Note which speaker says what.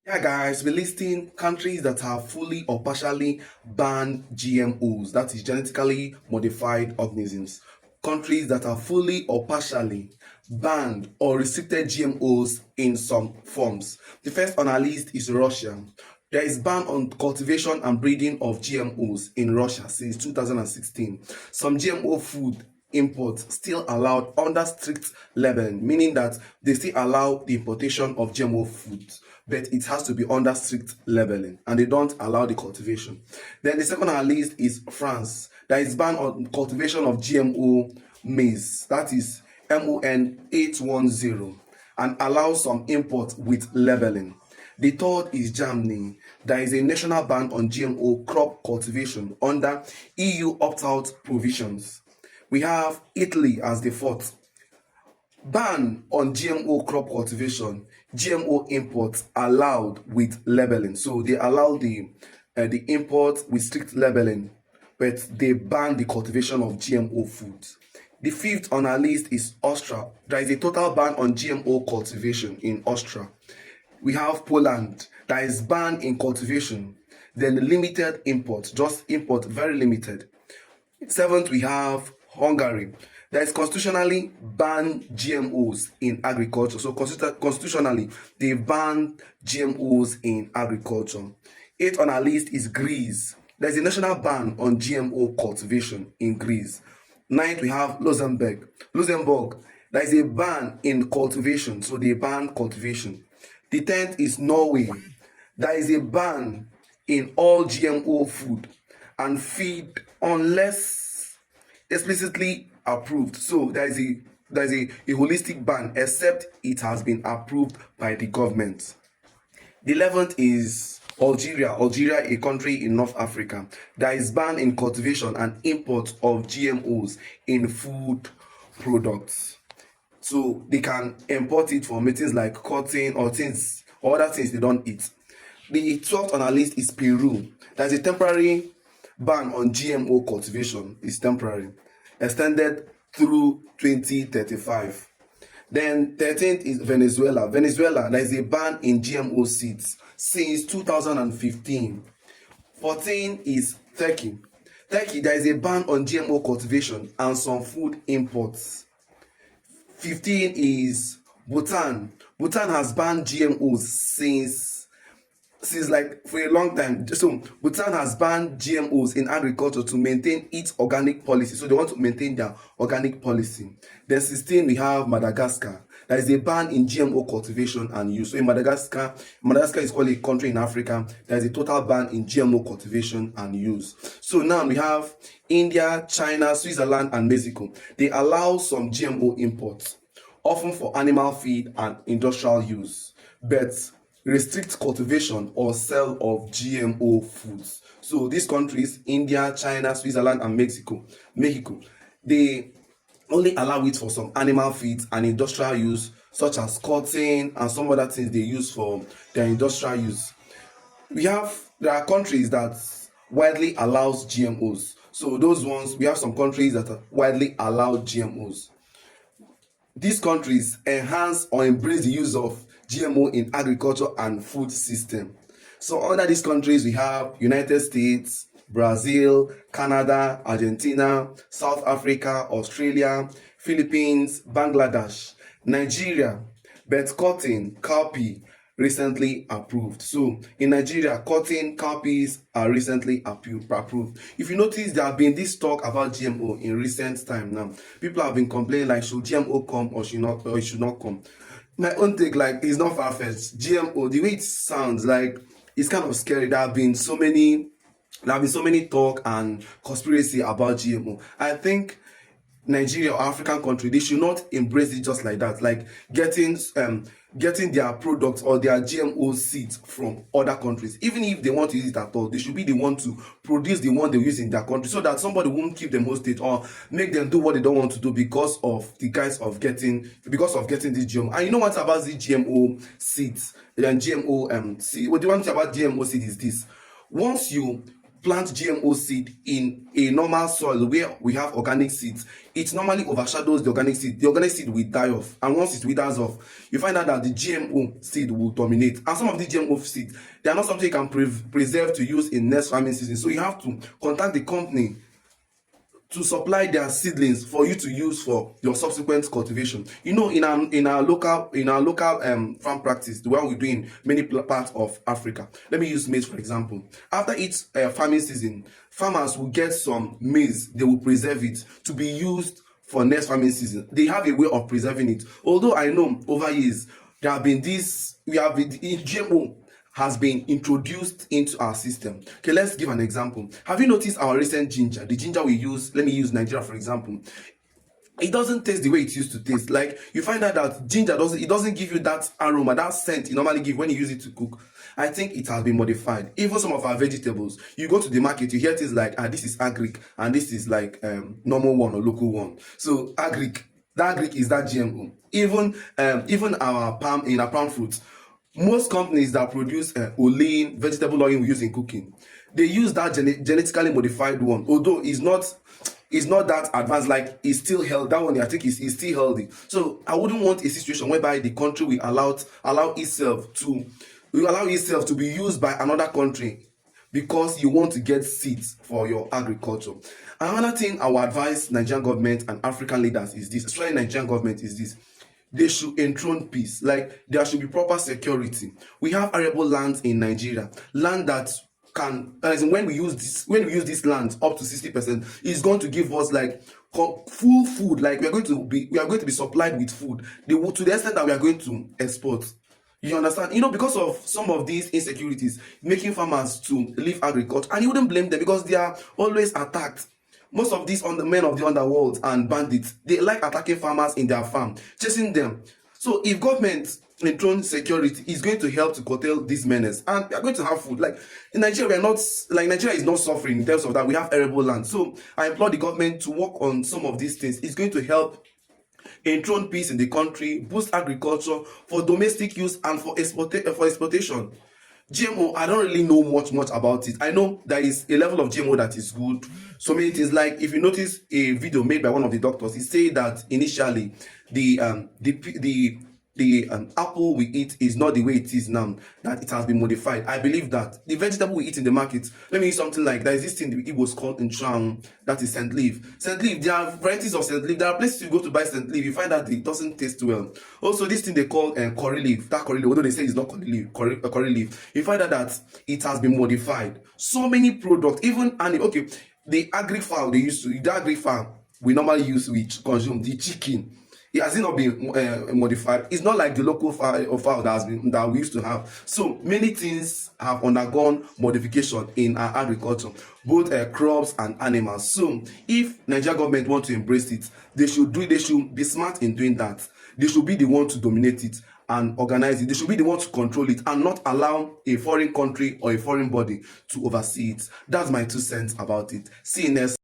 Speaker 1: Yeah, guys, we're listing countries that have fully or partially banned GMOs, that is genetically modified organisms. Countries that have fully or partially banned or restricted GMOs in some forms. The first on our list is Russia. There is ban on cultivation and breeding of GMOs in Russia since 2016. Some GMO food imports still allowed under strict labeling, meaning that they still allow the importation of GMO foods, but it has to be under strict labeling and they don't allow the cultivation. Then the second on our list is France. There is ban on cultivation of GMO maize, that is MON 810, and allows some import with labeling. The third is Germany. There is a national ban on GMO crop cultivation under EU opt-out provisions. We have Italy as the fourth. Ban on GMO crop cultivation, GMO imports allowed with labeling. So they allow the import with strict labeling, but they ban the cultivation of GMO foods. The fifth on our list is Austria. There is a total ban on GMO cultivation in Austria. We have Poland. There is ban in cultivation, then limited import, just import very limited. Seventh, we have Hungary. There is constitutionally banned GMOs in agriculture. So constitutionally, they banned GMOs in agriculture. Eighth on our list is Greece. There is a national ban on GMO cultivation in Greece. Ninth, we have Luxembourg. There is a ban in cultivation, so they ban cultivation. The 10th is Norway. There is a ban in all GMO food and feed unless explicitly approved. So there is a holistic ban except it has been approved by the government. The 11th is Algeria. Algeria, a country in North Africa. There is ban in cultivation and import of GMOs in food products. So they can import it for things like cotton or other things they don't eat. The 12th on our list is Peru. There's a temporary ban on GMO cultivation. It's temporary, extended through 2035. Then 13th is Venezuela. There is a ban in GMO seeds since 2015. 14 is Turkey. There is a ban on GMO cultivation and some food imports. 15 is Bhutan. Bhutan has banned GMOs since like for a long time. So Bhutan has banned GMOs in agriculture to maintain its organic policy. So they want to maintain their organic policy. Then 16 we have Madagascar. There is a ban in GMO cultivation and use. So in Madagascar is called a country in Africa. There is a total ban in GMO cultivation and use. So now we have India, China, Switzerland, and Mexico. They allow some GMO imports, often for animal feed and industrial use, but restrict cultivation or sale of GMO foods. So these countries, India, China, Switzerland, and Mexico, they only allow it for some animal feed and industrial use, such as cotton and some other things they use for their industrial use. There are countries that widely allows GMOs. So those ones, we have some countries that are widely allow GMOs. These countries enhance or embrace the use of GMO in agriculture and food system. So under these countries, we have United States, Brazil, Canada, Argentina, South Africa, Australia, Philippines, Bangladesh, Nigeria, but cotton, cowpea, recently approved. So in Nigeria, cotton, cowpeas are recently approved. If you notice, there have been this talk about GMO in recent time now. People have been complaining like, should GMO come or it should not come? My own take, like, it's not far-fetched. GMO, the way it sounds, like, it's kind of scary. There have been so many talk and conspiracy about GMO. I think Nigeria or African country, they should not embrace it just like that, like getting their products or their GMO seeds from other countries. Even if they want to use it at all, they should be the one to produce the one they use in their country, so that somebody won't keep them hostage or make them do what they don't want to do because of the guys of getting this GMO. And you know what about the GMO seeds and GMO seed? What the one thing about GMO seed is this: once you plant GMO seed in a normal soil where we have organic seeds, it normally overshadows the organic seed. The organic seed will die off, and once it withers off, you find out that the GMO seed will dominate. And some of these GMO seeds, they are not something you can preserve to use in next farming season. So you have to contact the company to supply their seedlings for you to use for your subsequent cultivation. You know, in our local farm practice, the way we do in many parts of Africa. Let me use maize for example. After each farming season, farmers will get some maize. They will preserve it to be used for next farming season. They have a way of preserving it. Although I know over years there have been GMO has been introduced into our system. Okay, let's give an example. Have you noticed our recent ginger? The ginger we use, let me use Nigeria for example. It doesn't taste the way it used to taste. Like, you find out that ginger doesn't give you that aroma, that scent you normally give when you use it to cook. I think it has been modified. Even some of our vegetables, you go to the market, you hear things like, this is agric, and this is like normal one or local one. So agric, that agric is that GMO. Even our palm fruits, most companies that produce olein, vegetable oil we use in cooking, they use that genetically modified one. Although it's not that advanced, like it's still healthy. That one I think is still healthy. So I wouldn't want a situation whereby the country will allow itself to be used by another country because you want to get seeds for your agriculture. Another thing I would advise Nigerian government and African leaders is this, especially Nigerian government, is this: they should enthrone peace. Like, there should be proper security. We have arable lands in Nigeria, land that can, as in when we use this land up to 60%, is going to give us like full food. Like, we are going to be supplied with food to the extent that we are going to export. You understand? You know, because of some of these insecurities making farmers to leave agriculture, and you wouldn't blame them because they are always attacked. Most of these men of the underworld and bandits, they like attacking farmers in their farm, chasing them. So if government enthrone security is going to help to curtail these menace, and we are going to have food. Like, in Nigeria, Nigeria is not suffering in terms of that. We have arable land. So I implore the government to work on some of these things. It's going to help enthrone peace in the country, boost agriculture for domestic use and for exportation. GMO, I don't really know much about it. I know there is a level of GMO that is good. So many things, like if you notice a video made by one of the doctors, he said that initially the apple we eat is not the way it is now, that it has been modified. I believe that the vegetable we eat in the market, let me use something like, there is this thing the Igbos called nchang, that is scent leaf. Scent leaf, there are varieties of scent leaf. There are places you go to buy scent leaf, you find that it doesn't taste well. Also, this thing they call curry leaf, that curry leaf, although they say it's not curry leaf, you find out that it has been modified. So many products, even okay, the agri fowl we normally use, which consume the chicken, it has not been modified. It's not like the local fowl that we used to have. So many things have undergone modification in our agriculture, both crops and animals. So if Nigeria government want to embrace it, they should be smart in doing that. They should be the one to dominate it and organize it. They should be the one to control it and not allow a foreign country or a foreign body to oversee it. That's my 2 cents about it. See you next.